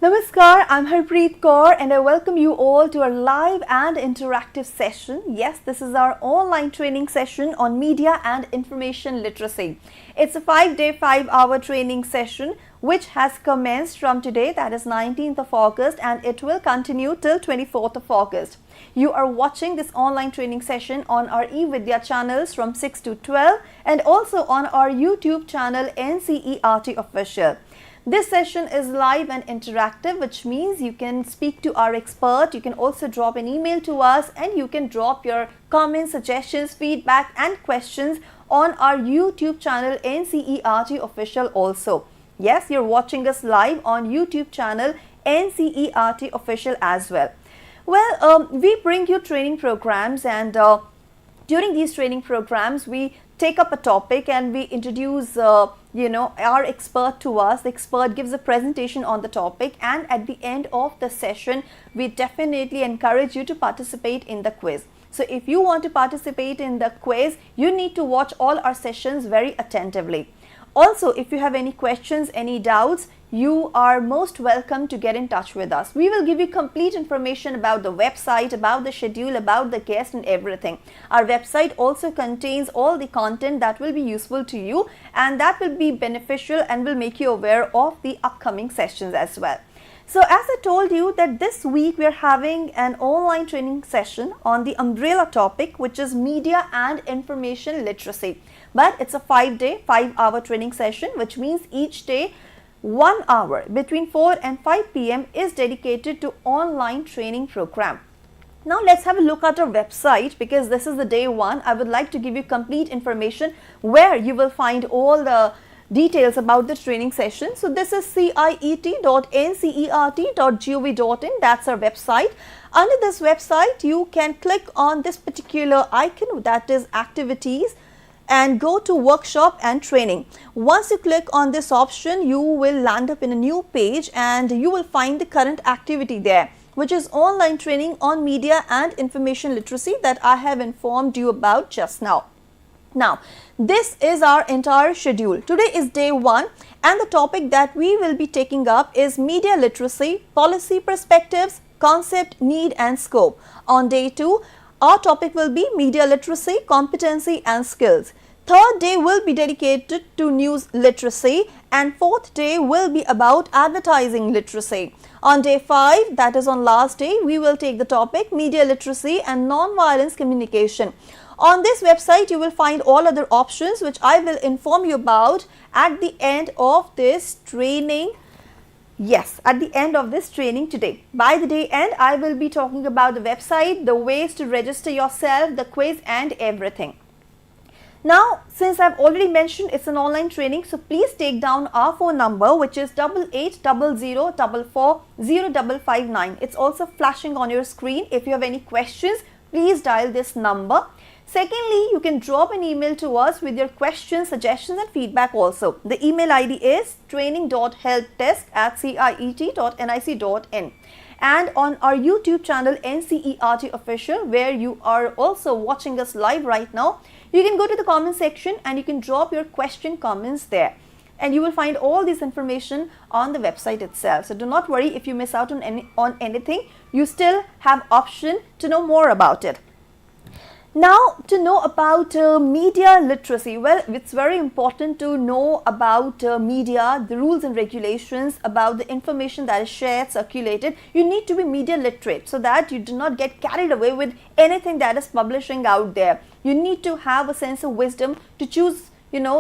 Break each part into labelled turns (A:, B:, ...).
A: Namaskar, I'm Harpreet Kaur and I welcome you all to our live and interactive session. Yes, this is our online training session on media and information literacy. It's a 5-day, 5-hour training session which has commenced from today, that is 19th of August, and it will continue till 24th of August. You are watching this online training session on our eVidya channels from 6 to 12 and also on our YouTube channel NCERT Official. This session is live and interactive, which means you can speak to our expert, you can also drop an email to us, and you can drop your comments, suggestions, feedback and questions on our YouTube channel NCERT Official also. Yes, you're watching us live on YouTube channel NCERT Official as well. Well, we bring you training programs, and during these training programs, we take up a topic and we introduce our expert to us. The expert gives a presentation on the topic, and at the end of the session we definitely encourage you to participate in the quiz. So if you want to participate in the quiz, you need to watch all our sessions very attentively. Also, if you have any questions, any doubts, you are most welcome to get in touch with us. We will give you complete information about the website, about the schedule, about the guest and everything. Our website also contains all the content that will be useful to you and that will be beneficial and will make you aware of the upcoming sessions as well. So as I told you that this week we are having an online training session on the umbrella topic, which is media and information literacy. But it's a 5-day, 5-hour training session, which means each day 1 hour between 4 and 5 p.m. is dedicated to online training program. Now let's have a look at our website, because this is the day one. I would like to give you complete information where you will find all the details about the training session. So this is ciet.ncert.gov.in. That's our website. Under this website, you can click on this particular icon, that is activities, and go to workshop and training. Once you click on this option, you will land up in a new page and you will find the current activity there, which is online training on media and information literacy that I have informed you about just now. Now, this is our entire schedule. Today is day one and the topic that we will be taking up is media literacy, policy perspectives, concept, need and scope. On day two, our topic will be media literacy, competency and skills. Third day will be dedicated to news literacy and fourth day will be about advertising literacy. On day 5, that is on last day, we will take the topic media literacy and non-violence communication. On this website, you will find all other options which I will inform you about at the end of this training. Yes, at the end of this training today. By the day end, I will be talking about the website, the ways to register yourself, the quiz and everything. Now, since I've already mentioned it's an online training, so please take down our phone number, which is 8800440559. It's also flashing on your screen. If you have any questions, please dial this number. Secondly, you can drop an email to us with your questions, suggestions and feedback also. The email ID is training.helpdesk@ciet.nic.in. And on our YouTube channel NCERT Official, where you are also watching us live right now, you can go to the comment section and you can drop your question comments there. And you will find all this information on the website itself. So do not worry if you miss out on anything. You still have option to know more about it. Now, to know about media literacy, well, it's very important to know about media, the rules and regulations, about the information that is shared, circulated. You need to be media literate so that you do not get carried away with anything that is publishing out there. You need to have a sense of wisdom to choose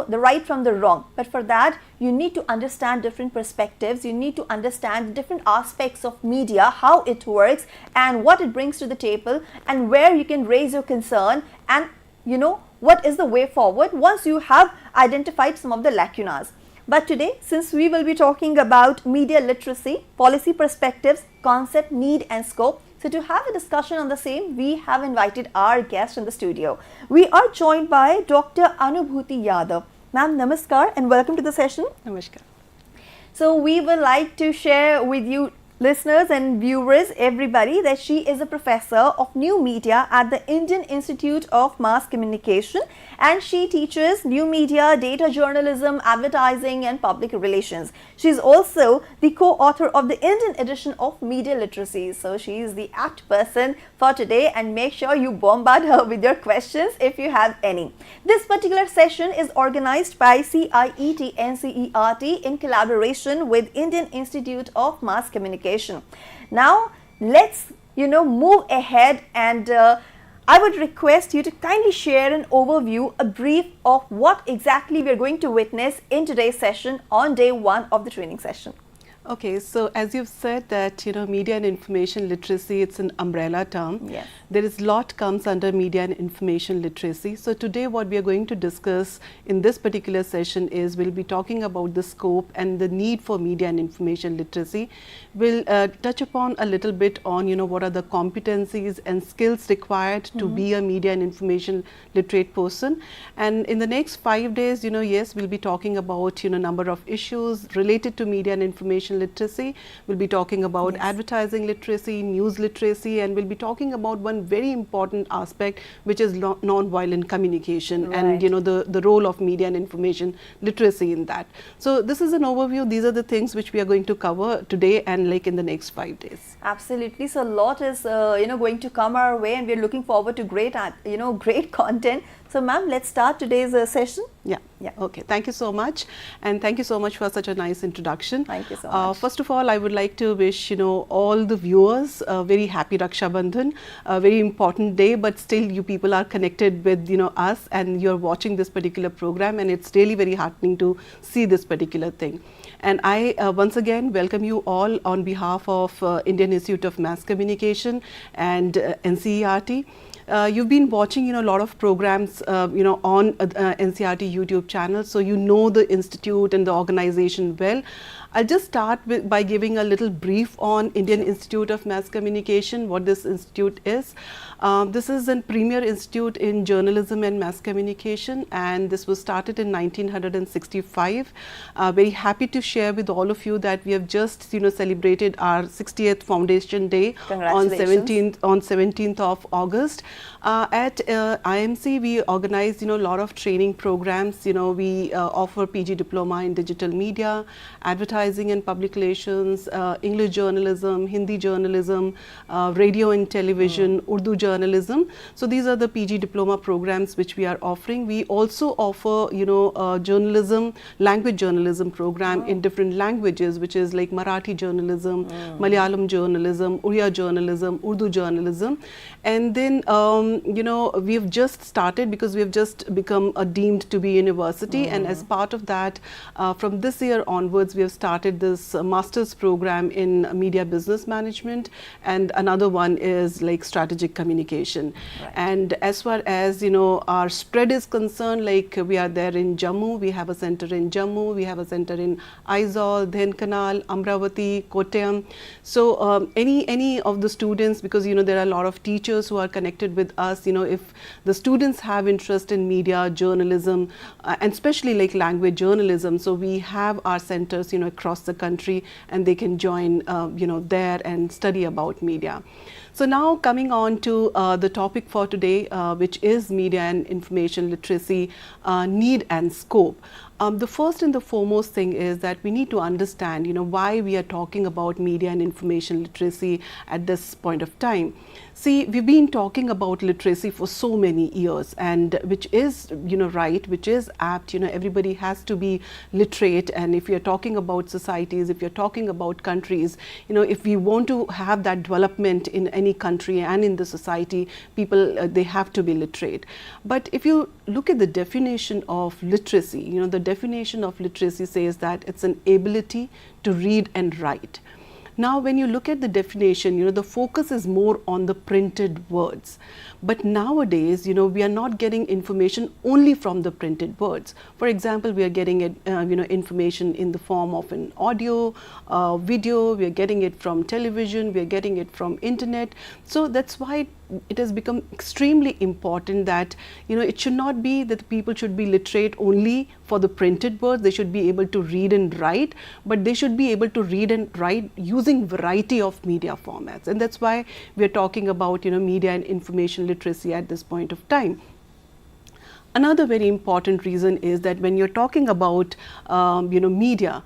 A: the right from the wrong. But for that, you need to understand different perspectives. You need to understand different aspects of media, how it works and what it brings to the table and where you can raise your concern and what is the way forward once you have identified some of the lacunas. But today, since we will be talking about media literacy, policy perspectives, concept, need and scope, so to have a discussion on the same, we have invited our guest in the studio. We are joined by Dr. Anubhuti Yadav. Ma'am, namaskar and welcome to the session.
B: Namaskar.
A: So we would like to share with you listeners and viewers, everybody, that she is a professor of new media at the Indian Institute of Mass Communication, and she teaches new media, data journalism, advertising and public relations. She is also the co-author of the Indian edition of Media Literacy. So she is the apt person for today, and make sure you bombard her with your questions if you have any. This particular session is organized by CIET NCERT in collaboration with Indian Institute of Mass Communication. Now let's move ahead, and I would request you to kindly share an overview, a brief of what exactly we are going to witness in today's session on day 1 of the training session.
B: Okay, so as you've said that, media and information literacy, it's an umbrella term.
A: Yes.
B: There is a lot comes under media and information literacy. So today what we are going to discuss in this particular session is we'll be talking about the scope and the need for media and information literacy. We'll touch upon a little bit on, what are the competencies and skills required to be a media and information literate person. And in the next 5 days, yes, we'll be talking about, number of issues related to media and information literacy. We'll be talking about advertising literacy, news literacy, and we'll be talking about one very important aspect, which is non-violent communication and the role of media and information literacy in that. So this is an overview. These are the things which we are going to cover today and like in the next 5 days.
A: Absolutely. So a lot is going to come our way, and we're looking forward to great great content. So ma'am, let's start today's session.
B: Yeah. Okay. Thank you so much, and thank you so much for such a nice introduction.
A: Thank you so much.
B: First of all, I would like to wish all the viewers a very happy Raksha Bandhan, a very important day. But still, you people are connected with us, and you're watching this particular program, and it's really very heartening to see this particular thing. And I once again welcome you all on behalf of Indian Institute of Mass Communication and NCERT. You've been watching, a lot of programs, on NCERT YouTube channel, so you know the institute and the organization well. I'll just start by giving a little brief on Indian Institute of Mass Communication, what this institute is. This is a premier institute in journalism and mass communication, and this was started in 1965. Very happy to share with all of you that we have just celebrated our 60th foundation day on 17th of August. At IIMC, we organize a lot of training programs. We offer PG diploma in digital media, advertising and public relations, English journalism, Hindi journalism, radio and television, Urdu journalism. So these are the PG diploma programs which we are offering. We also offer journalism, language journalism program in different languages, which is like Marathi journalism, Malayalam journalism, Uriya journalism, Urdu journalism. And then we've just started, because we have just become deemed to be university, and as part of that, from this year onwards, we have started this master's program in media business management, and another one is like strategic communication. And as far as our spread is concerned, like we are there in Jammu, we have a center in Jammu, we have a center in Aizawl, Dhenkanal, Amravati, Kottayam. So any of the students, because there are a lot of teachers who are connected with us, if the students have interest in media, journalism, and especially like language journalism, so we have our centers across the country, and they can join there and study about media. So now coming on to the topic for today, which is media and information literacy need and scope. The first and the foremost thing is that we need to understand why we are talking about media and information literacy at this point of time. See, we've been talking about literacy for so many years, and which is right, which is apt. Everybody has to be literate, and if you're talking about societies, if you're talking about countries, if we want to have that development in any country and in the society, people they have to be literate. But if you look at the definition of literacy, the definition of literacy says that it's an ability to read and write. Now, when you look at the definition, the focus is more on the printed words. But nowadays, we are not getting information only from the printed words. For example, we are getting it, information in the form of an audio, video. We are getting it from television. We are getting it from internet. So that's why it has become extremely important that, it should not be that people should be literate only for the printed words. They should be able to read and write, but they should be able to read and write using variety of media formats. And that's why we are talking about, media and information literacy at this point of time. Another very important reason is that when you're talking about, media,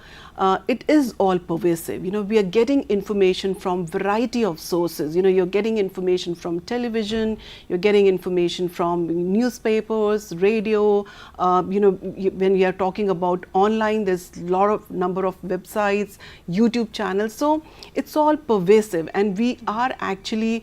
B: it is all pervasive. We are getting information from variety of sources. You're getting information from television, you're getting information from newspapers, radio. When we are talking about online, there's a lot of number of websites, YouTube channels. So it's all pervasive, and we are actually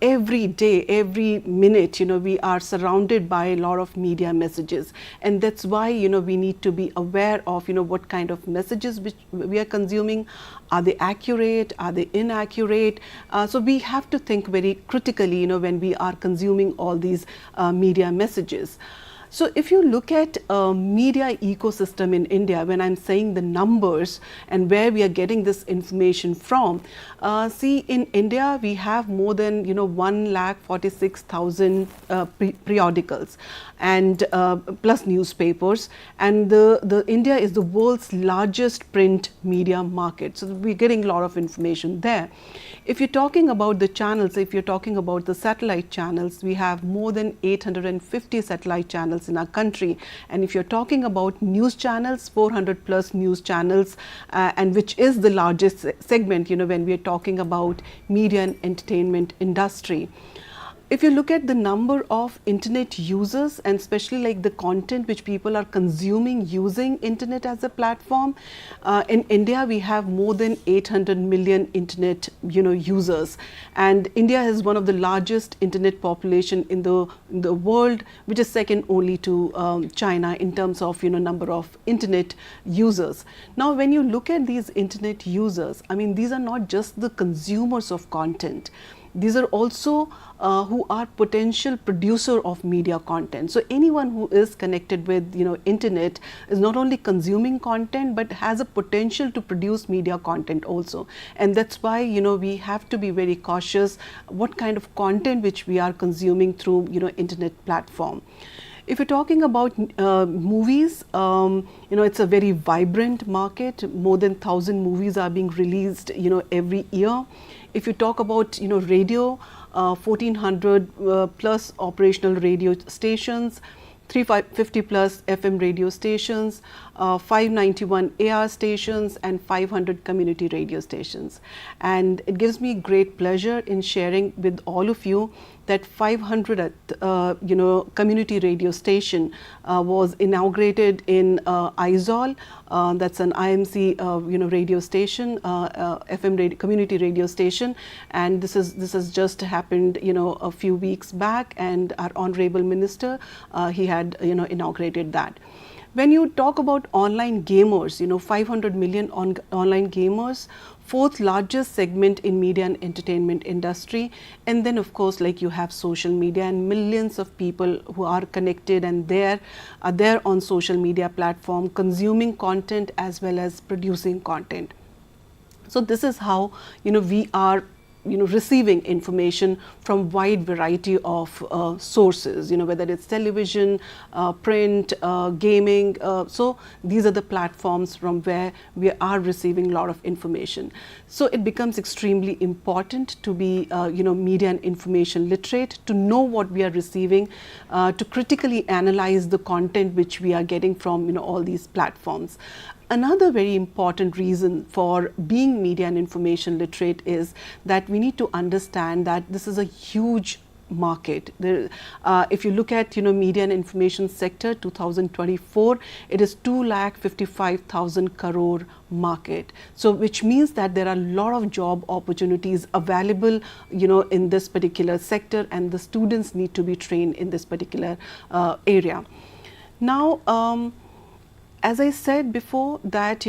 B: every day, every minute, we are surrounded by a lot of media messages, and that's why we need to be aware of what kind of messages which we are consuming. Are they accurate? Are they inaccurate? So we have to think very critically, when we are consuming all these media messages. So if you look at media ecosystem in India, when I'm saying the numbers and where we are getting this information from, see, in India we have more than 1,46,000 periodicals and plus newspapers, and the India is the world's largest print media market. So we're getting a lot of information there. If you're talking about the channels, if you're talking about the satellite channels, we have more than 850 satellite channels in our country. And if you're talking about news channels, 400 plus news channels, and which is the largest segment, when we are talking about media and entertainment industry. If you look at the number of internet users, and especially like the content which people are consuming using internet as a platform, in India we have more than 800 million internet users, and India is one of the largest internet population in the world, which is second only to China in terms of number of internet users. Now when you look at these internet users, I mean, these are not just the consumers of content. These are also who are potential producer of media content. So anyone who is connected with internet is not only consuming content but has a potential to produce media content also. And that's why we have to be very cautious what kind of content which we are consuming through internet platform. If you're talking about movies, it's a very vibrant market. More than 1,000 movies are being released every year. If you talk about radio, 1,400 plus operational radio stations, 350 plus FM radio stations, 591 AR stations, and 500 community radio stations. And it gives me great pleasure in sharing with all of you that 500th community radio station was inaugurated in Aizawl. That's an IIMC radio station, FM community radio station, and this has just happened a few weeks back, and our honorable minister he had inaugurated that. When you talk about online gamers, 500 million online gamers, fourth largest segment in media and entertainment industry, and then of course like you have social media and millions of people who are connected and are there on social media platform consuming content as well as producing content. So this is how we are receiving information from wide variety of sources, whether it's television, print, gaming. So these are the platforms from where we are receiving a lot of information. So it becomes extremely important to be media and information literate, to know what we are receiving, to critically analyze the content which we are getting from all these platforms. Another very important reason for being media and information literate is that we need to understand that this is a huge market. If you look at media and information sector 2024, it is 2,55,000 crore market. So which means that there are a lot of job opportunities available in this particular sector, and the students need to be trained in this particular area. Now As I said before, that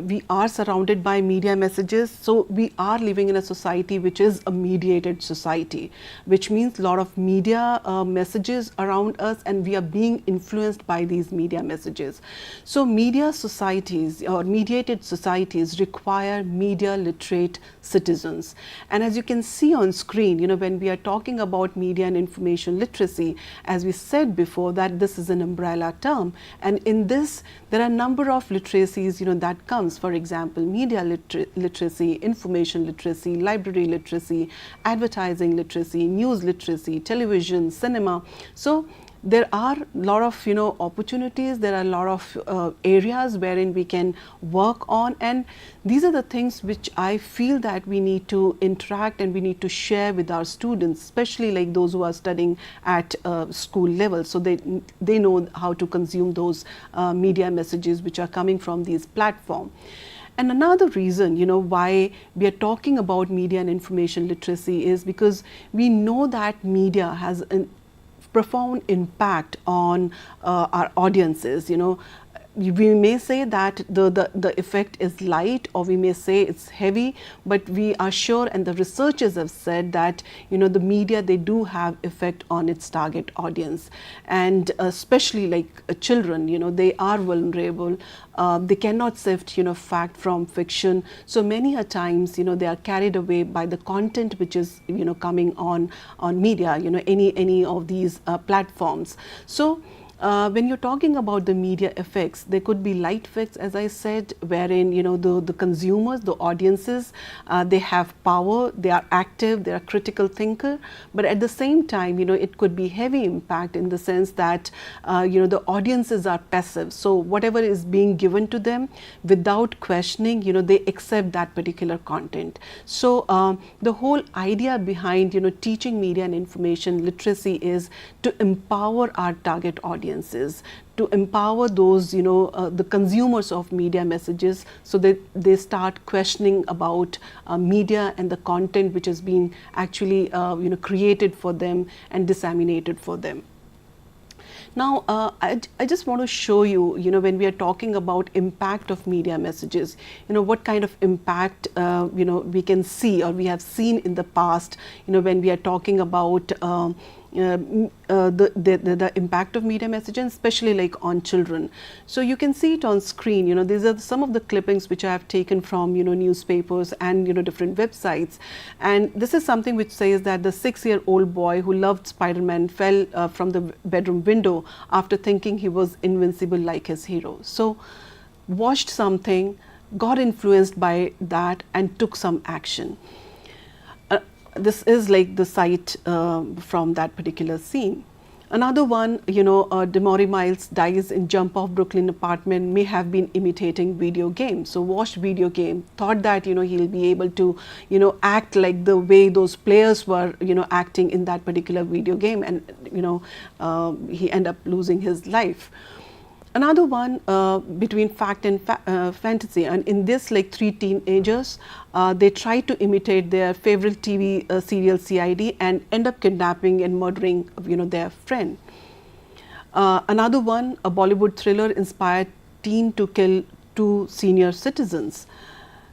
B: we are surrounded by media messages, so we are living in a society which is a mediated society, which means a lot of media messages around us, and we are being influenced by these media messages. So media societies or mediated societies require media literate citizens. And as you can see on screen, when we are talking about media and information literacy, as we said before, that this is an umbrella term, and in this there are a number of literacies that comes. For example, media literacy, information literacy, library literacy, advertising literacy, news literacy, television, cinema. So there are a lot of opportunities, there are a lot of areas wherein we can work on, and these are the things which I feel that we need to interact and we need to share with our students, especially like those who are studying at school level, so they know how to consume those media messages which are coming from these platforms. And another reason, why we are talking about media and information literacy is because we know that media has an profound impact on our audiences. We may say that the effect is light, or we may say it's heavy, but we are sure, and the researchers have said that the media, they do have effect on its target audience, and especially like children, they are vulnerable. They cannot sift fact from fiction, so many a times they are carried away by the content which is coming on media, any of these platforms. So when you're talking about the media effects, there could be light effects, as I said, wherein the consumers, the audiences, they have power, they are active, they are critical thinker, but at the same time it could be heavy impact in the sense that the audiences are passive, so whatever is being given to them without questioning, they accept that particular content. So the whole idea behind teaching media and information literacy is to empower our target audiences, to empower those the consumers of media messages, so that they start questioning about media and the content which is being actually created for them and disseminated for them. Now, I just want to show you, when we are talking about impact of media messages, what kind of impact, we can see or we have seen in the past, when we are talking about the impact of media messaging, especially like on children. So you can see it on screen. These are some of the clippings which I have taken from newspapers and different websites, and this is something which says that the 6-year-old boy who loved Spider-Man fell from the bedroom window after thinking he was invincible like his hero. So watched something, got influenced by that, and took some action. This is like the site from that particular scene. Another one, Demory Miles dies in jump off Brooklyn apartment, may have been imitating video game. So watched video game, thought that he'll be able to act like the way those players were acting in that particular video game, and he ended up losing his life. Another one, between fact and fantasy, and in this, like 3 teenagers, they try to imitate their favorite TV serial CID and end up kidnapping and murdering their friend. Another one, a Bollywood thriller inspired teen to kill 2 senior citizens.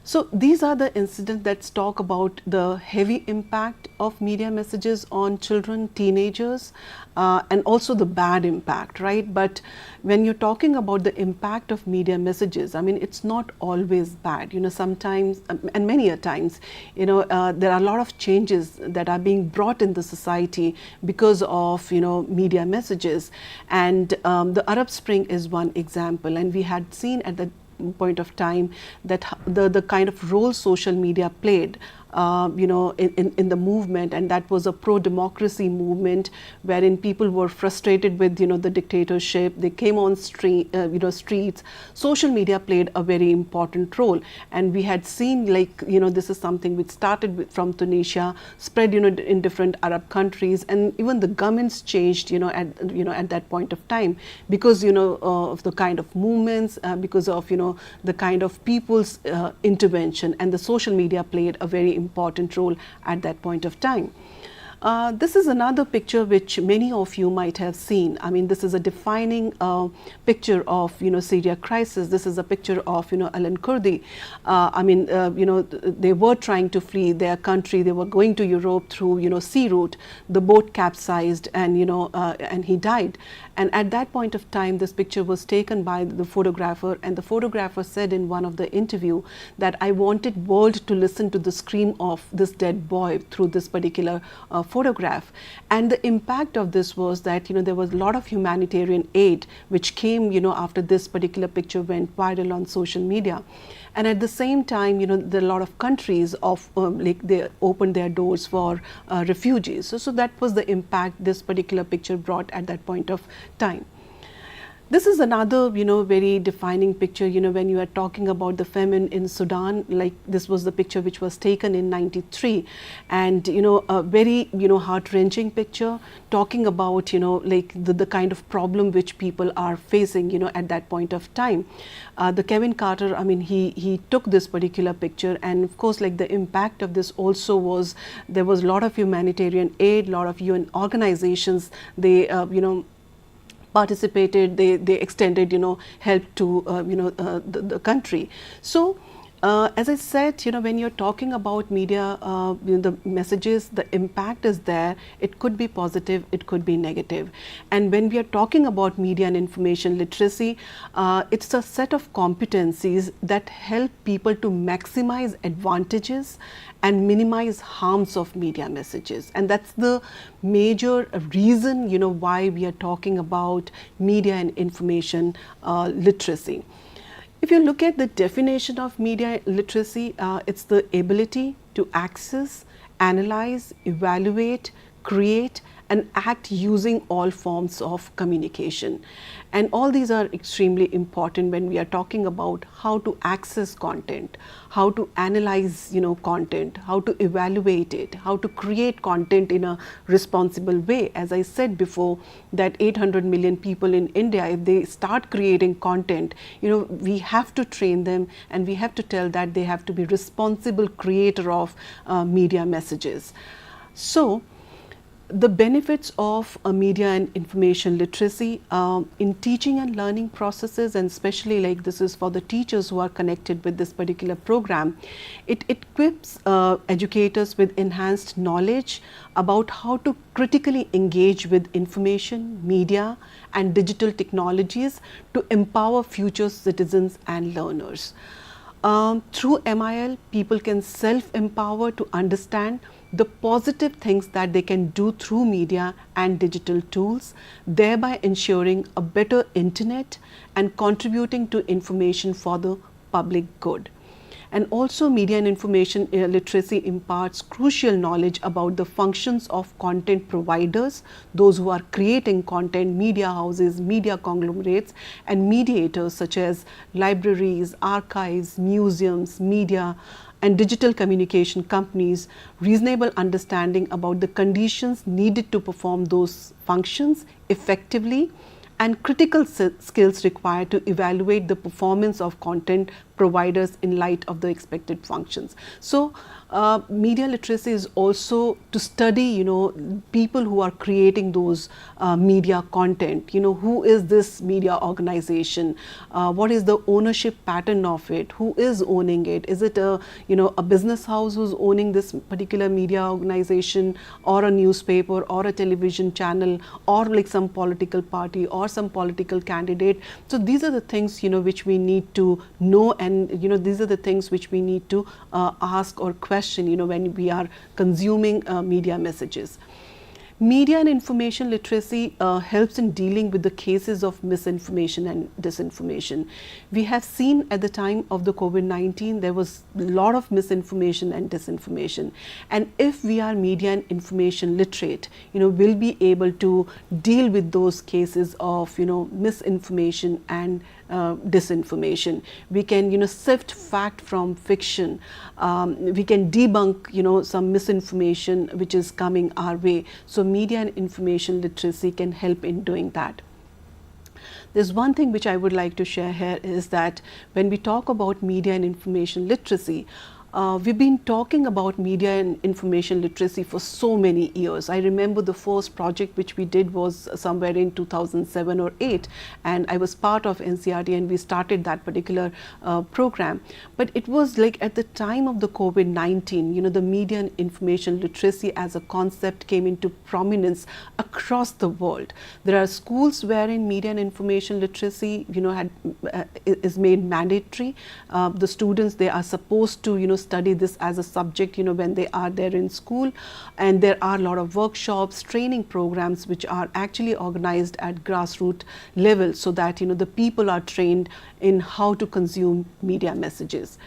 B: So these are the incidents that talk about the heavy impact of media messages on children, teenagers, and also the bad impact, right? But when you're talking about the impact of media messages, I mean, it's not always bad. Sometimes, and many a times, there are a lot of changes that are being brought in the society because of, media messages. And the Arab Spring is one example, and we had seen at the point of time that the kind of role social media played in the movement, and that was a pro-democracy movement wherein people were frustrated with the dictatorship. They came on streets. Social media played a very important role, and we had seen this is something which started from Tunisia, spread in different Arab countries, and even the governments changed at that point of time because of the kind of movements, because of the kind of people's intervention, and the social media played a very important role at that point of time. This is another picture which many of you might have seen. I mean, this is a defining picture of, Syria crisis. This is a picture of, Alan Kurdi. They were trying to flee their country. They were going to Europe through, sea route. The boat capsized, and, and he died. And at that point of time, this picture was taken by the photographer, and the photographer said in one of the interview that I wanted world to listen to the scream of this dead boy through this particular photograph. And the impact of this was that, there was a lot of humanitarian aid which came, after this particular picture went viral on social media. And at the same time, there are a lot of countries they opened their doors for refugees. So that was the impact this particular picture brought at that point of time. This is another, very defining picture, when you are talking about the famine in Sudan. Like, this was the picture which was taken in '93, and, a very, heart-wrenching picture talking about, the kind of problem which people are facing, at that point of time. The Kevin Carter, he took this particular picture, and of course, the impact of this also was, there was a lot of humanitarian aid, a lot of UN organizations, they, participated, they extended, help to, the country. So, as I said, when you're talking about media, the messages, the impact is there. It could be positive, it could be negative. And when we are talking about media and information literacy, it's a set of competencies that help people to maximize advantages and minimize harms of media messages. And that's the major reason, why we are talking about media and information literacy. If you look at the definition of media literacy, it's the ability to access, analyze, evaluate, create, and act using all forms of communication. And all these are extremely important when we are talking about how to access content, how to analyze, content, how to evaluate it, how to create content in a responsible way. As I said before, that 800 million people in India, if they start creating content, we have to train them, and we have to tell that they have to be responsible creator of media messages. So, the benefits of media and information literacy in teaching and learning processes, and especially this is for the teachers who are connected with this particular program, it equips educators with enhanced knowledge about how to critically engage with information, media, and digital technologies to empower future citizens and learners. Through MIL, people can self-empower to understand the positive things that they can do through media and digital tools, thereby ensuring a better internet and contributing to information for the public good. And also, media and information literacy imparts crucial knowledge about the functions of content providers, those who are creating content, media houses, media conglomerates, and mediators such as libraries, archives, museums, media, and digital communication companies, reasonable understanding about the conditions needed to perform those functions effectively, and critical skills required to evaluate the performance of content providers in light of the expected functions. So, media literacy is also to study, people who are creating those media content. Who is this media organization? What is the ownership pattern of it? Who is owning it? Is it a business house who's owning this particular media organization, or a newspaper, or a television channel, or some political party or some political candidate? So these are the things which we need to know, and these are the things which we need to ask or question when we are consuming media messages. Media and information literacy helps in dealing with the cases of misinformation and disinformation. We have seen at the time of the COVID-19, there was a lot of misinformation and disinformation. And if we are media and information literate, we'll be able to deal with those cases of, misinformation and disinformation. We can, sift fact from fiction. We can debunk, some misinformation which is coming our way. So media and information literacy can help in doing that. There's one thing which I would like to share here is that when we talk about media and information literacy, we've been talking about media and information literacy for so many years. I remember the first project which we did was somewhere in 2007 or 8, and I was part of NCRT, and we started that particular program. But it was like at the time of the COVID-19, the media and information literacy as a concept came into prominence across the world. There are schools wherein media and information literacy, is made mandatory. The students, they are supposed to, study this as a subject, when they are there in school. And there are a lot of workshops, training programs which are actually organized at grassroots level, so that, the people are trained in how to consume media messages.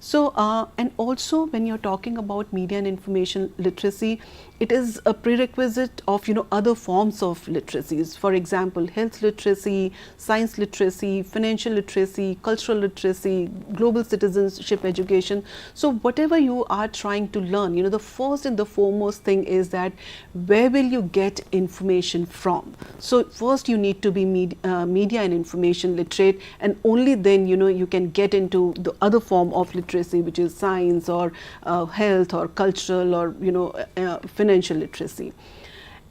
B: So, and also when you're talking about media and information literacy, it is a prerequisite of, other forms of literacies. For example, health literacy, science literacy, financial literacy, cultural literacy, global citizenship education. So whatever you are trying to learn, the first and the foremost thing is that where will you get information from? So first you need to be media and information literate, and only then, you can get into the other form of literacy, which is science or health or cultural or, financial literacy.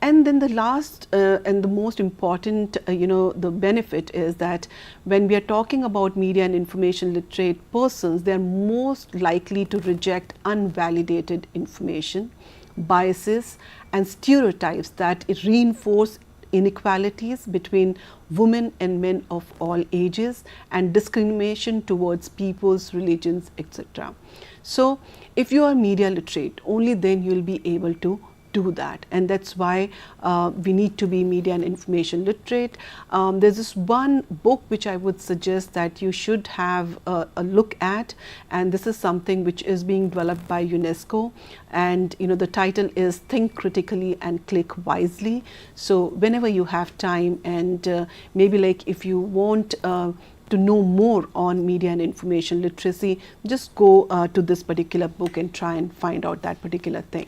B: And then the last and the most important, the benefit is that when we are talking about media and information literate persons, they are most likely to reject unvalidated information, biases and stereotypes that reinforce inequalities between women and men of all ages, and discrimination towards peoples, religions, etc. So if you are media literate, only then you will be able to do that, and that's why we need to be media and information literate. There's this one book which I would suggest that you should have a look at, and this is something which is being developed by UNESCO, and the title is Think Critically and Click Wisely. So whenever you have time, and maybe like if you want to know more on media and information literacy, just go to this particular book and try and find out that particular thing.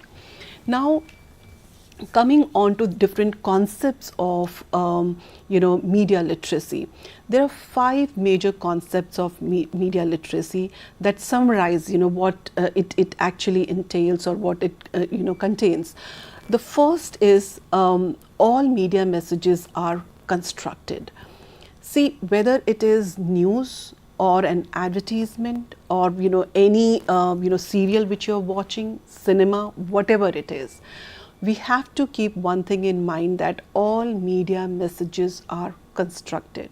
B: Now, coming on to different concepts of media literacy, there are 5 major concepts of media literacy that summarize what it actually entails, or what it contains. The first is all media messages are constructed. See, whether it is news or an advertisement, or any serial which you're watching, cinema, whatever it is, we have to keep one thing in mind, that all media messages are constructed.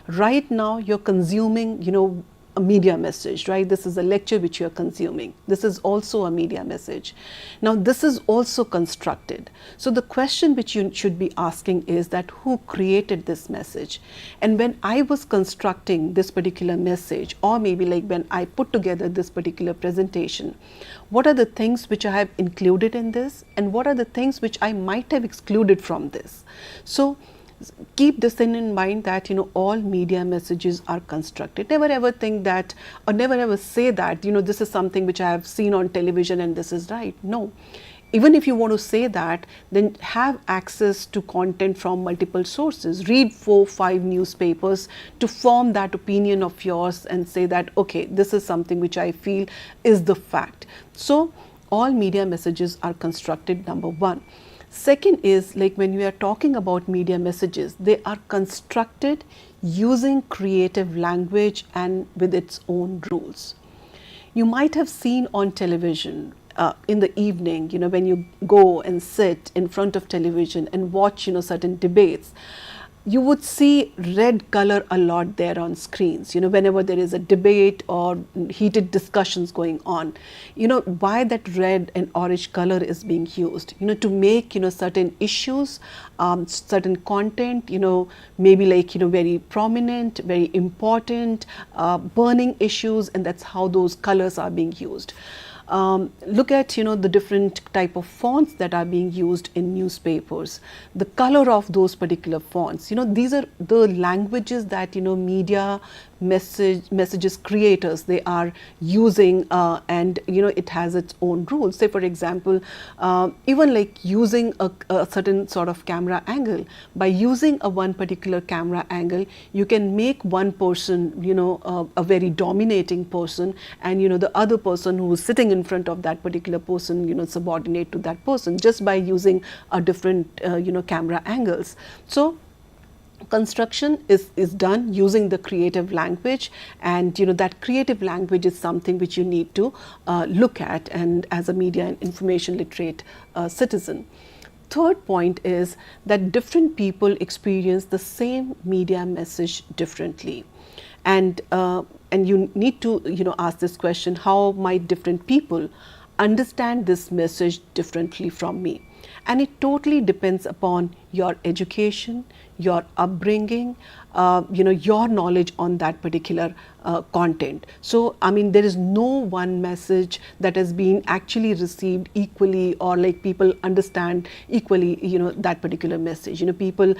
B: Right now you're consuming a media message, right? This is a lecture which you are consuming. This is also a media message. Now this is also constructed. So the question which you should be asking is that who created this message? And when I was constructing this particular message, or maybe like when I put together this particular presentation, what are the things which I have included in this, and what are the things which I might have excluded from this? So keep this in mind, that all media messages are constructed. Never ever think that, or never ever say that this is something which I have seen on television and this is right. No. Even if you want to say that, then have access to content from multiple sources. Read 4-5 newspapers to form that opinion of yours and say that, okay, this is something which I feel is the fact. So all media messages are constructed, number one. Second is, like when we are talking about media messages, they are constructed using creative language and with its own rules. You might have seen on television in the evening, when you go and sit in front of television and watch, certain debates, you would see red color a lot there on screens, whenever there is a debate or heated discussions going on. Why that red and orange color is being used, to make, certain issues, certain content, maybe like, very prominent, very important, burning issues, and that's how those colors are being used. Look at the different type of fonts that are being used in newspapers, the color of those particular fonts. These are the languages that media messages creators they are using, and it has its own rules. Say for example, even like using a certain sort of camera angle. By using one particular camera angle, you can make one person a very dominating person, and the other person who is sitting in front of that particular person subordinate to that person, just by using a different camera angles. So construction is done using the creative language, and that creative language is something which you need to look at, and as a media and information literate citizen. Third point is that different people experience the same media message differently, and you need to ask this question: how might different people understand this message differently from me? And it totally depends upon your education, your upbringing, your knowledge on that particular content. So, I mean, there is no one message that has been actually received equally, or like people understand equally, that particular message. People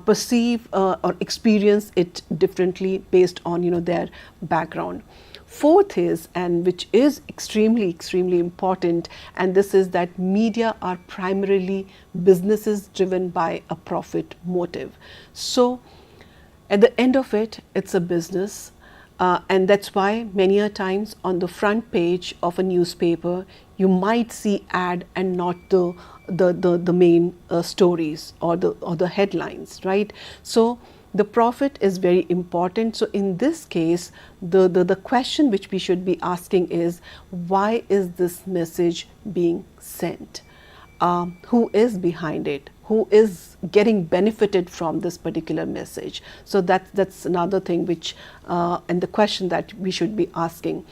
B: perceive or experience it differently based on, their background. Fourth is, and which is extremely important, and this is that media are primarily businesses driven by a profit motive. So at the end of it, it's a business, and that's why many a times on the front page of a newspaper you might see ad and not the main stories or the headlines, right? So the profit is very important. So in this case, the question which we should be asking is, why is this message being sent? Who is behind it? Who is getting benefited from this particular message? So that's another thing which and the question that we should be asking.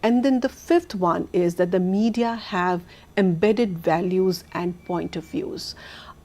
B: And then the fifth one is that the media have embedded values and point of views.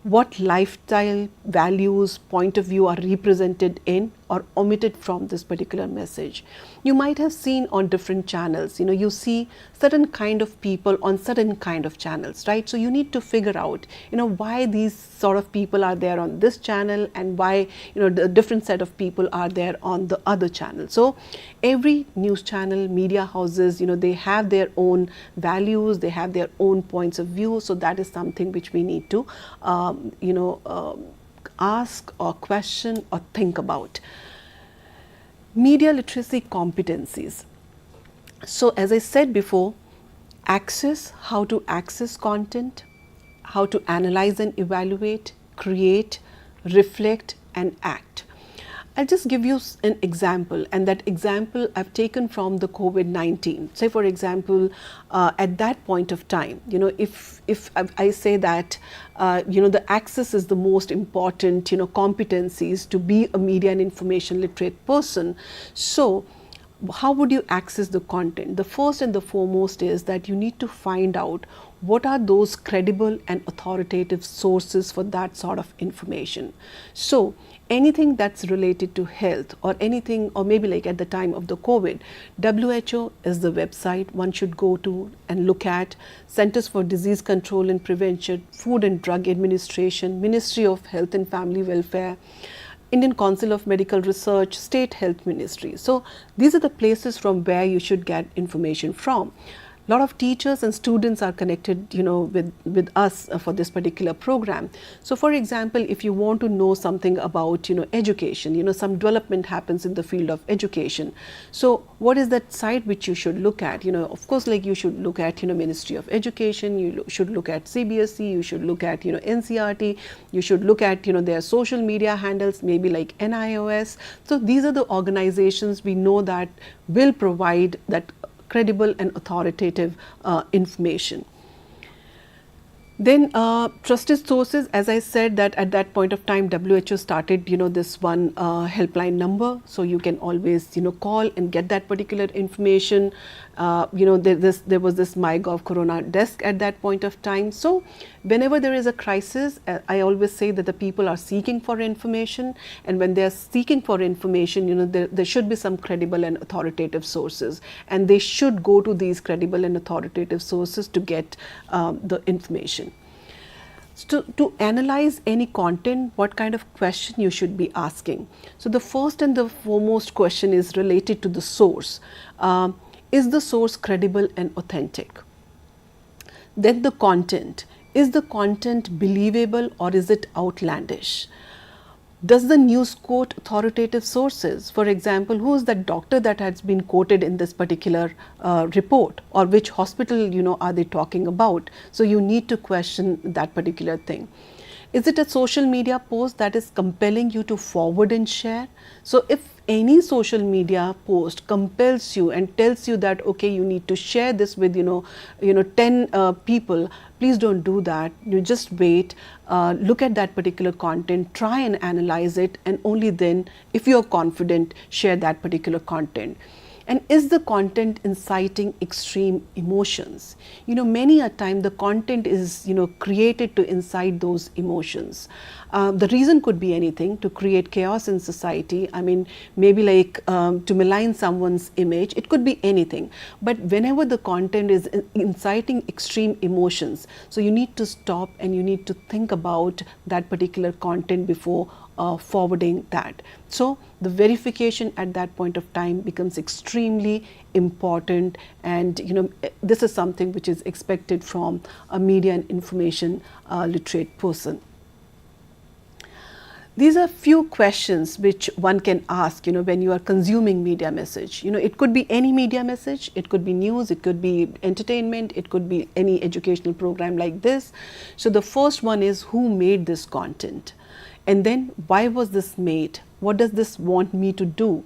B: What lifestyle, values, point of view are represented in or omitted from this particular message. You might have seen on different channels, you see certain kind of people on certain kind of channels, right? So you need to figure out, why these sort of people are there on this channel, and why, the different set of people are there on the other channel. So every news channel, media houses, they have their own values, they have their own points of view. So that is something which we need to, ask or question or think about. Media literacy competencies. So as I said before, how to access content, how to analyze and evaluate, create, reflect and act. I'll just give you an example, and that example I've taken from the COVID-19. Say for example, at that point of time, if I say that, the access is the most important, competencies to be a media and information literate person. So how would you access the content? The first and the foremost is that you need to find out what are those credible and authoritative sources for that sort of information. So anything that's related to health or anything, or maybe like at the time of the COVID, WHO is the website one should go to and look at. Centers for Disease Control and Prevention, Food and Drug Administration, Ministry of Health and Family Welfare, Indian Council of Medical Research, State Health Ministry. So these are the places from where you should get information from. A lot of teachers and students are connected, with us for this particular program. So for example, if you want to know something about, education, some development happens in the field of education. So what is that site which you should look at? Of course, like you should look at, Ministry of Education, you should look at CBSE, you should look at, NCRT, you should look at, their social media handles, maybe like NIOS. So these are the organizations we know that will provide that credible and authoritative information. Then trusted sources, as I said that at that point of time WHO started this one helpline number, so you can always call and get that particular information. There was this MyGov Corona desk at that point of time. So whenever there is a crisis, I always say that the people are seeking for information, and when they are seeking for information, there should be some credible and authoritative sources, and they should go to these credible and authoritative sources to get the information. So to analyze any content, what kind of question you should be asking? So the first and the foremost question is related to the source. Is the source credible and authentic? Then the content. Is the content believable or is it outlandish? Does the news quote authoritative sources? For example, who is that doctor that has been quoted in this particular report, or which hospital are they talking about? So you need to question that particular thing. Is it a social media post that is compelling you to forward and share? So if any social media post compels you and tells you that okay, you need to share this with 10 people, please don't do that. You just wait, look at that particular content, try and analyze it, and only then, if you are confident, share that particular content. And is the content inciting extreme emotions? Many a time the content is created to incite those emotions. The reason could be anything: to create chaos in society. I mean, maybe like to malign someone's image. It could be anything. But whenever the content is inciting extreme emotions, so you need to stop and you need to think about that particular content before forwarding that. So the verification at that point of time becomes extremely important, and this is something which is expected from a media and information literate person. These are few questions which one can ask when you are consuming media message. It could be any media message, it could be news, it could be entertainment, it could be any educational program like this. So the first one is, who made this content? And then, why was this made? What does this want me to do?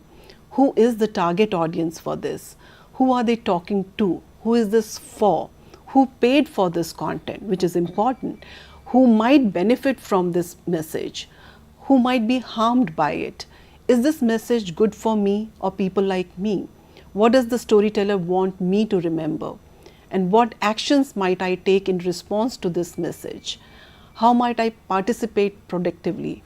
B: Who is the target audience for this? Who are they talking to? Who is this for? Who paid for this content, which is important? Who might benefit from this message? Who might be harmed by it? Is this message good for me or people like me? What does the storyteller want me to remember? And what actions might I take in response to this message? How might I participate productively?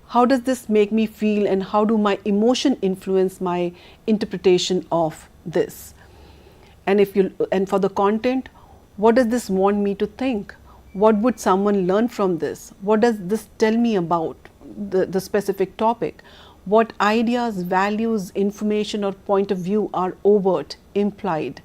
B: How does this make me feel, and how do my emotion influence my interpretation of this? And for the content, what does this want me to think? What would someone learn from this? What does this tell me about the specific topic? What ideas, values, information or point of view are overt, implied?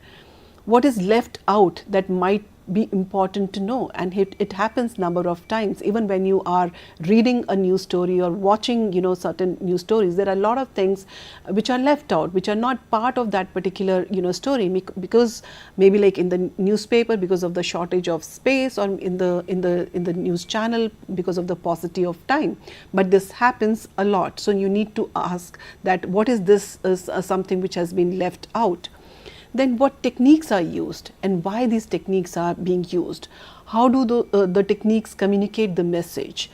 B: What is left out that might be important to know? And it happens number of times. Even when you are reading a news story or watching certain news stories, there are a lot of things which are left out, which are not part of that particular story, because maybe like in the newspaper, because of the shortage of space, or in the news channel because of the paucity of time. But this happens a lot, so you need to ask that what is this something which has been left out. Then what techniques are used and why these techniques are being used? How do the techniques communicate the message?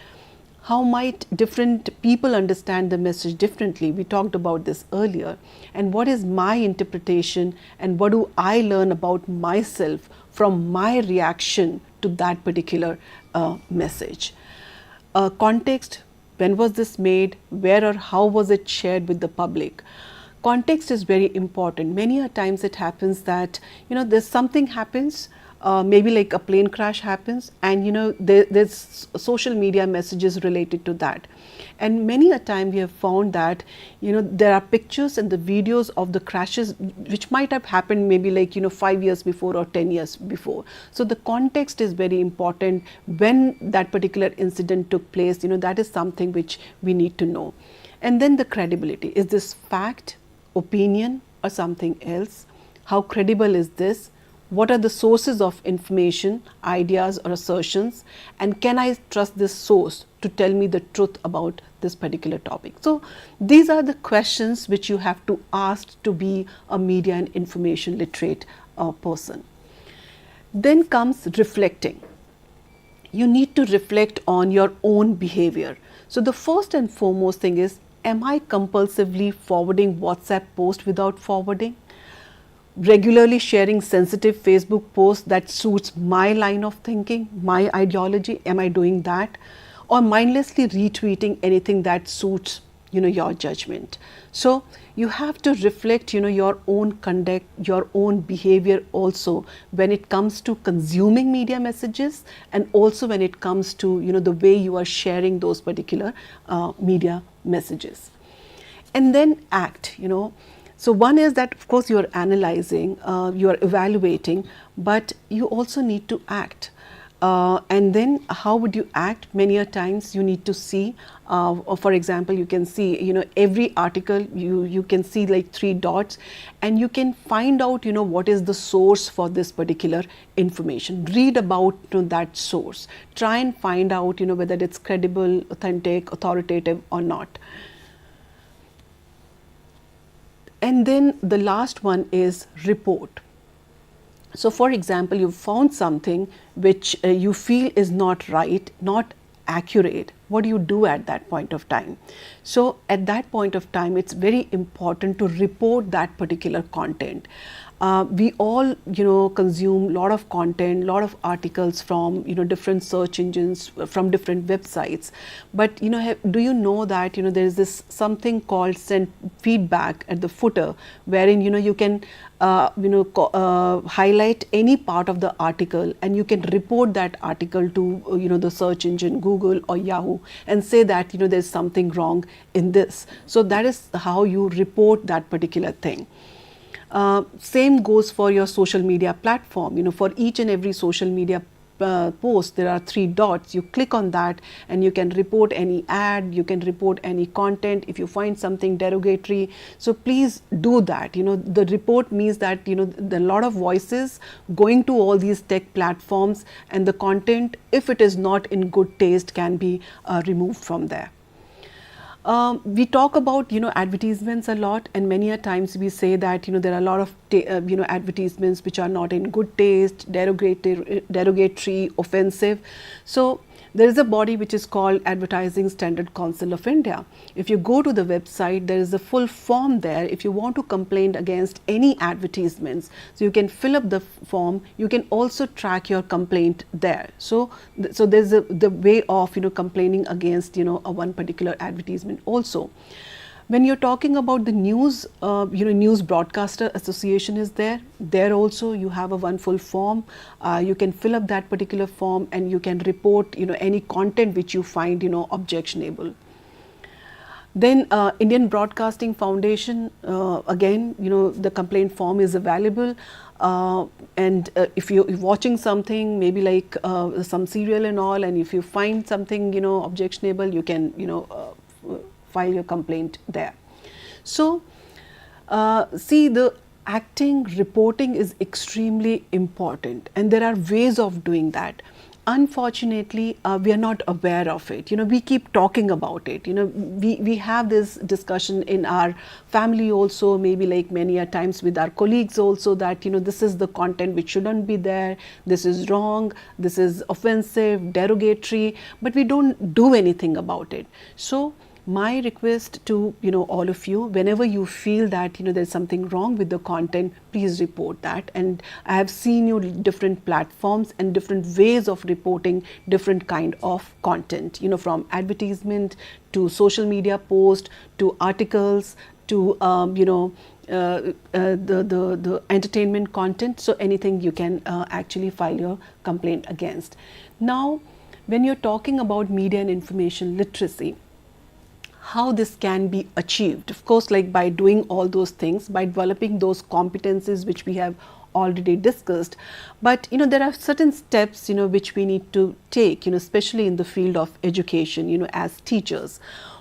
B: How might different people understand the message differently? We talked about this earlier. And what is my interpretation, and what do I learn about myself from my reaction to that particular message? Context: when was this made? Where or how was it shared with the public? Context is very important. Many a times it happens that there's something happens, maybe like a plane crash happens, and there's social media messages related to that. And many a time we have found that there are pictures and the videos of the crashes which might have happened maybe like 5 years before or 10 years before. So the context is very important when that particular incident took place. That is something which we need to know. And then the credibility: is this fact, opinion, or something else? How credible is this? What are the sources of information, ideas or assertions, and can I trust this source to tell me the truth about this particular topic? So these are the questions which you have to ask to be a media and information literate person. Then comes reflecting. You need to reflect on your own behavior. So the first and foremost thing is, am I compulsively forwarding WhatsApp posts without forwarding? Regularly sharing sensitive Facebook posts that suits my line of thinking, my ideology? Am I doing that? Or mindlessly retweeting anything that suits your judgment. So you have to reflect your own conduct, your own behavior also when it comes to consuming media messages, and also when it comes to the way you are sharing those particular media messages. And then act. So one is that of course you are analyzing, you are evaluating, but you also need to act. And then how would you act? Many a times you need to see, for example, you can see, every article you can see like 3 dots, and you can find out, what is the source for this particular information. Read about that source. Try and find out, whether it's credible, authentic, authoritative or not. And then the last one is report. So for example, you found something which you feel is not right, not accurate. What do you do at that point of time? So at that point of time, it's very important to report that particular content. We all, consume a lot of content, lot of articles from, different search engines, from different websites. But, do you know that, there is this something called send feedback at the footer, wherein, you can, highlight any part of the article, and you can report that article to, the search engine, Google or Yahoo, and say that, there's something wrong in this. So that is how you report that particular thing. Same goes for your social media platform. For each and every social media post, there are 3 dots. You click on that and you can report any ad, you can report any content if you find something derogatory. So please do that. The report means that there are a lot of voices going to all these tech platforms, and the content, if it is not in good taste, can be removed from there. We talk about advertisements a lot, and many a times we say that there are a lot of advertisements which are not in good taste, derogatory, offensive. So there is a body which is called Advertising Standard Council of India. If you go to the website, there is a full form there. If you want to complain against any advertisements, so you can fill up the form. You can also track your complaint there. So there's the way of complaining against a one particular advertisement also. When you're talking about the news, News Broadcaster Association is there. There also you have a one full form. You can fill up that particular form, and you can report any content which you find objectionable. Then Indian Broadcasting Foundation, again the complaint form is available. And if you're watching something, maybe like some serial and all, and if you find something objectionable, you can file your complaint there. So see, the acting, reporting is extremely important, and there are ways of doing that. Unfortunately, we are not aware of it. We keep talking about it. We have this discussion in our family also, maybe like many a times with our colleagues also, that this is the content which shouldn't be there, this is wrong, this is offensive, derogatory, but we don't do anything about it. So my request to all of you, whenever you feel that there's something wrong with the content, please report that. And I have seen different platforms and different ways of reporting different kind of content, from advertisement to social media post to articles to the entertainment content. So anything you can actually file your complaint against. Now, when you're talking about media and information literacy, how this can be achieved? Of course, like by doing all those things, by developing those competencies which we have already discussed. But there are certain steps which we need to take, especially in the field of education, as teachers.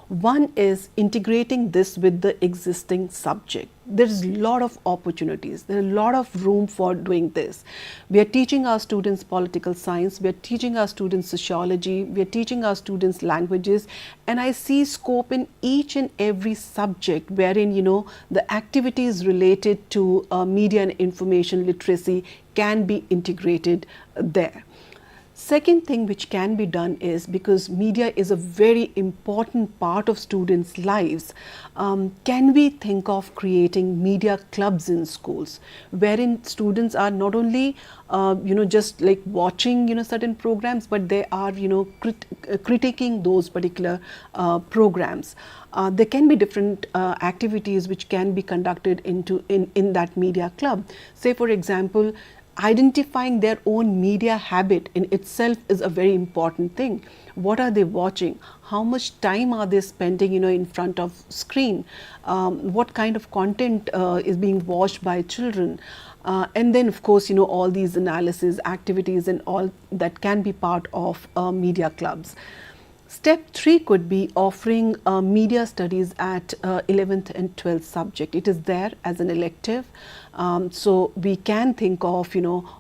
B: One is integrating this with the existing subject. There's a lot of opportunities, there's a lot of room for doing this. We are teaching our students political science, we are teaching our students sociology, we are teaching our students languages, and I see scope in each and every subject wherein the activities related to media and information literacy can be integrated there. Second thing which can be done is, because media is a very important part of students' lives, can we think of creating media clubs in schools, wherein students are not only just like watching certain programs, but they are critiquing those particular programs. There can be different activities which can be conducted in that media club. Say for example, identifying their own media habit in itself is a very important thing. What are they watching? How much time are they spending in front of screen? What kind of content is being watched by children? And then of course all these analysis activities and all that can be part of media clubs. Step 3 could be offering media studies at 11th and 12th subject. It is there as an elective. So we can think of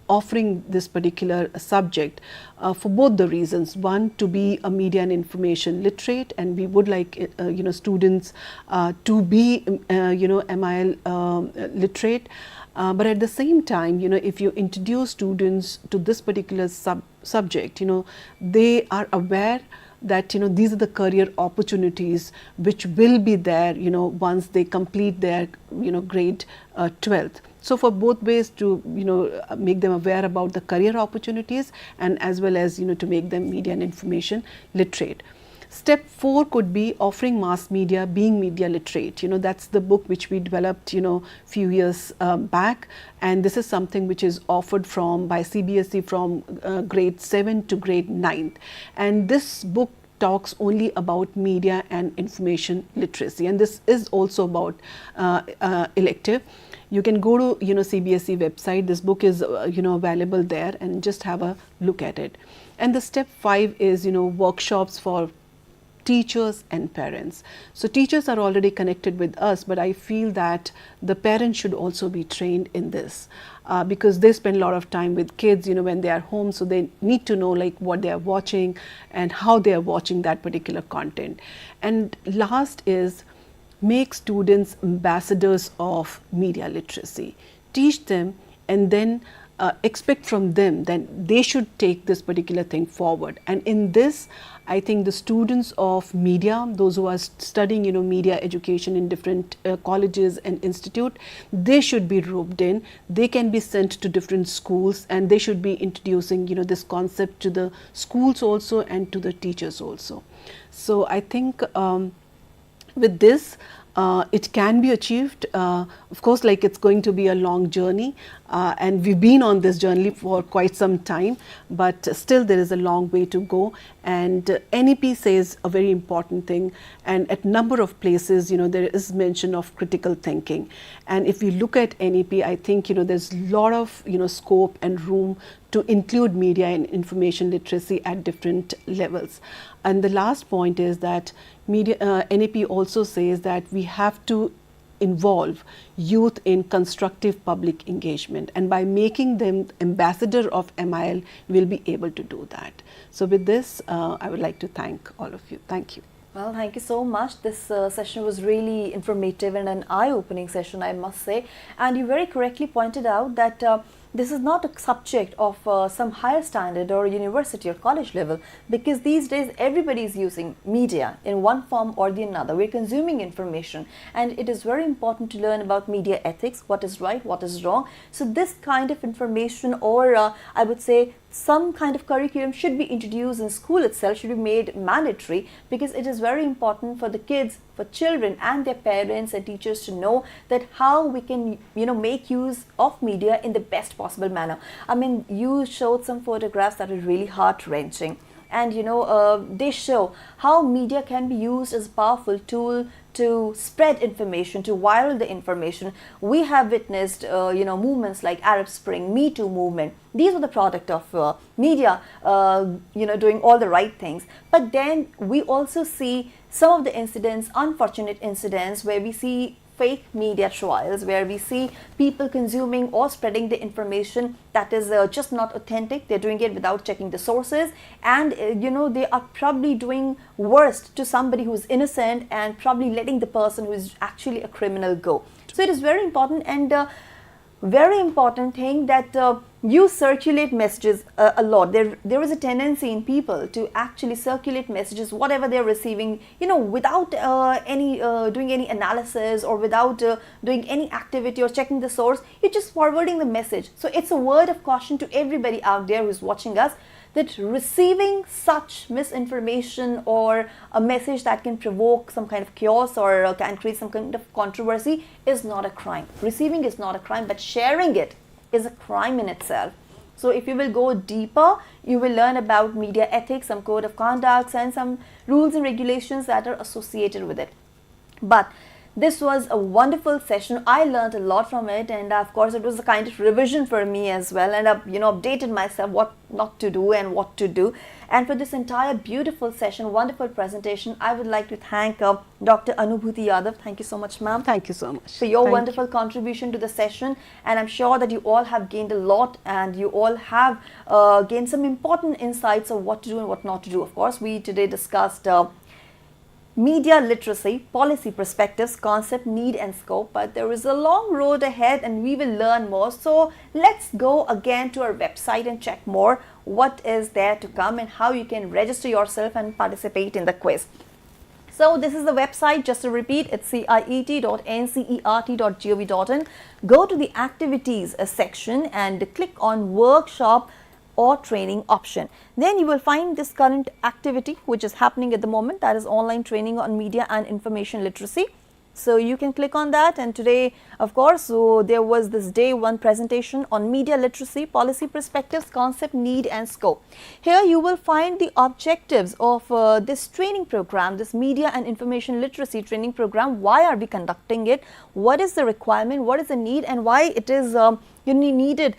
B: offering this particular subject for both the reasons. One, to be a media and information literate, and we would like students to be MIL literate. But at the same time, if you introduce students to this particular subject, they are aware that these are the career opportunities which will be there once they complete their grade 12th. So for both ways, to make them aware about the career opportunities, and as well as to make them media and information literate. Step 4 could be offering mass media, being media literate. That's the book which we developed few years back, and this is something which is offered by CBSE from grade 7 to grade 9th. And this book talks only about media and information literacy, and this is also about elective. You can go to CBSE website. This book is available there, and just have a look at it. And the step 5 is workshops for teachers and parents. So teachers are already connected with us, but I feel that the parents should also be trained in this because they spend a lot of time with kids when they are home, so they need to know like what they are watching and how they are watching that particular content. And last is, make students ambassadors of media literacy. Teach them, and then expect from them that they should take this particular thing forward. And in this, I think the students of media, those who are studying media education in different colleges and institute, they should be roped in. They can be sent to different schools, and they should be introducing this concept to the schools also and to the teachers also. So I think with this, it can be achieved. Of course, like it's going to be a long journey, and we've been on this journey for quite some time, but still there is a long way to go. And NEP says a very important thing, and at number of places there is mention of critical thinking. And if we look at NEP, I think there's a lot of scope and room to include media and information literacy at different levels. And the last point is that NEP also says that we have to involve youth in constructive public engagement, and by making them ambassador of MIL, we'll be able to do that. So with this, I would like to thank all of you. Thank you.
A: Well, thank you so much. This session was really informative and an eye-opening session, I must say. And you very correctly pointed out that this is not a subject of some higher standard or university or college level, because these days everybody is using media in one form or the another. We're consuming information, and it is very important to learn about media ethics, what is right, what is wrong. So this kind of information, or I would say some kind of curriculum, should be introduced in school itself, should be made mandatory, because it is very important for the kids, for children and their parents and teachers to know that how we can make use of media in the best possible manner. I mean, you showed some photographs that are really heart-wrenching, and they show how media can be used as a powerful tool to spread information, to viral the information. We have witnessed movements like Arab Spring, Me Too movement. These were the product of media doing all the right things. But then we also see some of the incidents, unfortunate incidents, where we see fake media trials, where we see people consuming or spreading the information that is just not authentic. They're doing it without checking the sources, and they are probably doing worst to somebody who's innocent, and probably letting the person who is actually a criminal go. So it is very important, and very important thing that you circulate messages a lot. There is a tendency in people to actually circulate messages, whatever they're receiving, without doing any analysis, or without doing any activity or checking the source. You're just forwarding the message. So it's a word of caution to everybody out there who's watching us, that receiving such misinformation or a message that can provoke some kind of chaos or can create some kind of controversy is not a crime. Receiving is not a crime, but sharing it is a crime in itself. So if you will go deeper, you will learn about media ethics, some code of conduct, and some rules and regulations that are associated with it. But this was a wonderful session. I learned a lot from it, and of course it was a kind of revision for me as well, and updated myself what not to do and what to do. And for this entire beautiful session, wonderful presentation, I would like to thank Dr. Anubhuti Yadav. Thank you so much, ma'am.
B: Thank you so much
A: For your wonderful contribution to the session, and I'm sure that you all have gained a lot, and you all have gained some important insights of what to do and what not to do. Of course, we today discussed media literacy, policy perspectives, concept, need and scope, but there is a long road ahead and we will learn more. So let's go again to our website and check more what is there to come and how you can register yourself and participate in the quiz. So this is the website, just to repeat, it's ciet.ncert.gov.in. Go to the activities section and click on workshop or training option. Then you will find this current activity which is happening at the moment, that is online training on media and information literacy. So you can click on that, and today of course there was this day 1 presentation on media literacy, policy perspectives, concept, need and scope. Here you will find the objectives of this training program, this media and information literacy training program. Why are we conducting it? What is the requirement? What is the need? And why it is needed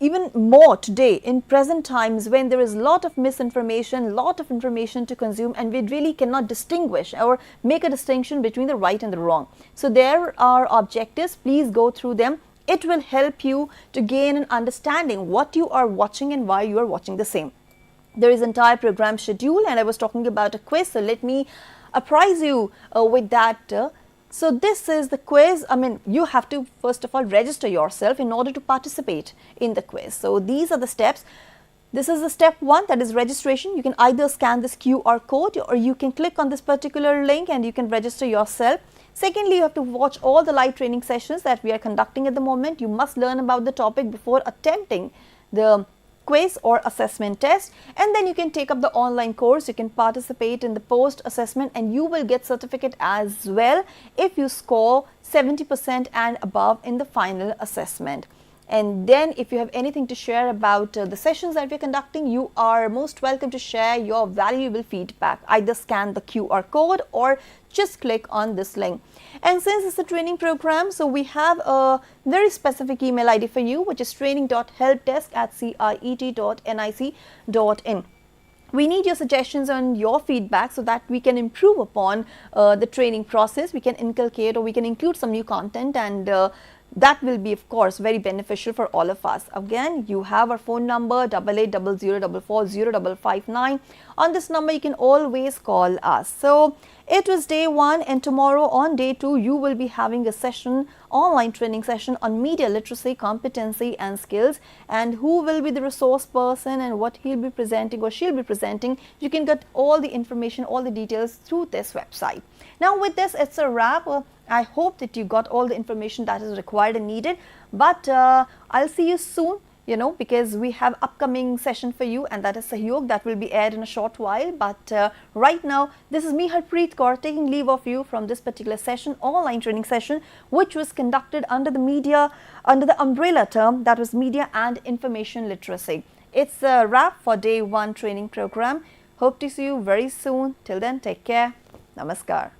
A: even more today in present times, when there is a lot of misinformation, lot of information to consume, and we really cannot distinguish or make a distinction between the right and the wrong. So there are objectives. Please go through them. It will help you to gain an understanding what you are watching and why you are watching the same. There is entire program schedule, and I was talking about a quiz, so let me apprise you with that. So this is the quiz. You have to first of all register yourself in order to participate in the quiz. So these are the steps. This is the step 1, that is registration. You can either scan this QR code or you can click on this particular link and you can register yourself. Secondly, you have to watch all the live training sessions that we are conducting at the moment. You must learn about the topic before attempting the quiz or assessment test, and then you can take up the online course. You can participate in the post assessment and you will get certificate as well if you score 70% and above in the final assessment. And then if you have anything to share about the sessions that we're conducting, you are most welcome to share your valuable feedback. Either scan the QR code or just click on this link. And since it's a training program, so we have a very specific email ID for you, which is training.helpdesk@ciet.nic.in. We need your suggestions and your feedback so that we can improve upon the training process. We can inculcate or we can include some new content, and that will be of course very beneficial for all of us. Again, you have our phone number 8800440559. On this number you can always call us. So it was day 1, and tomorrow on day 2 you will be having a session, online training session on media literacy, competency and skills, and who will be the resource person and what he'll be presenting or she'll be presenting. You can get all the information, all the details through this website. Now with this, it's a wrap. I hope that you got all the information that is required and needed, but I'll see you soon, because we have upcoming session for you, and that is Sahyog, that will be aired in a short while. But right now, this is me, Harpreet Kaur, taking leave of you from this particular session, online training session, which was conducted under the umbrella term, that was media and information literacy. It's a wrap for day 1 training program. Hope to see you very soon. Till then, take care. Namaskar.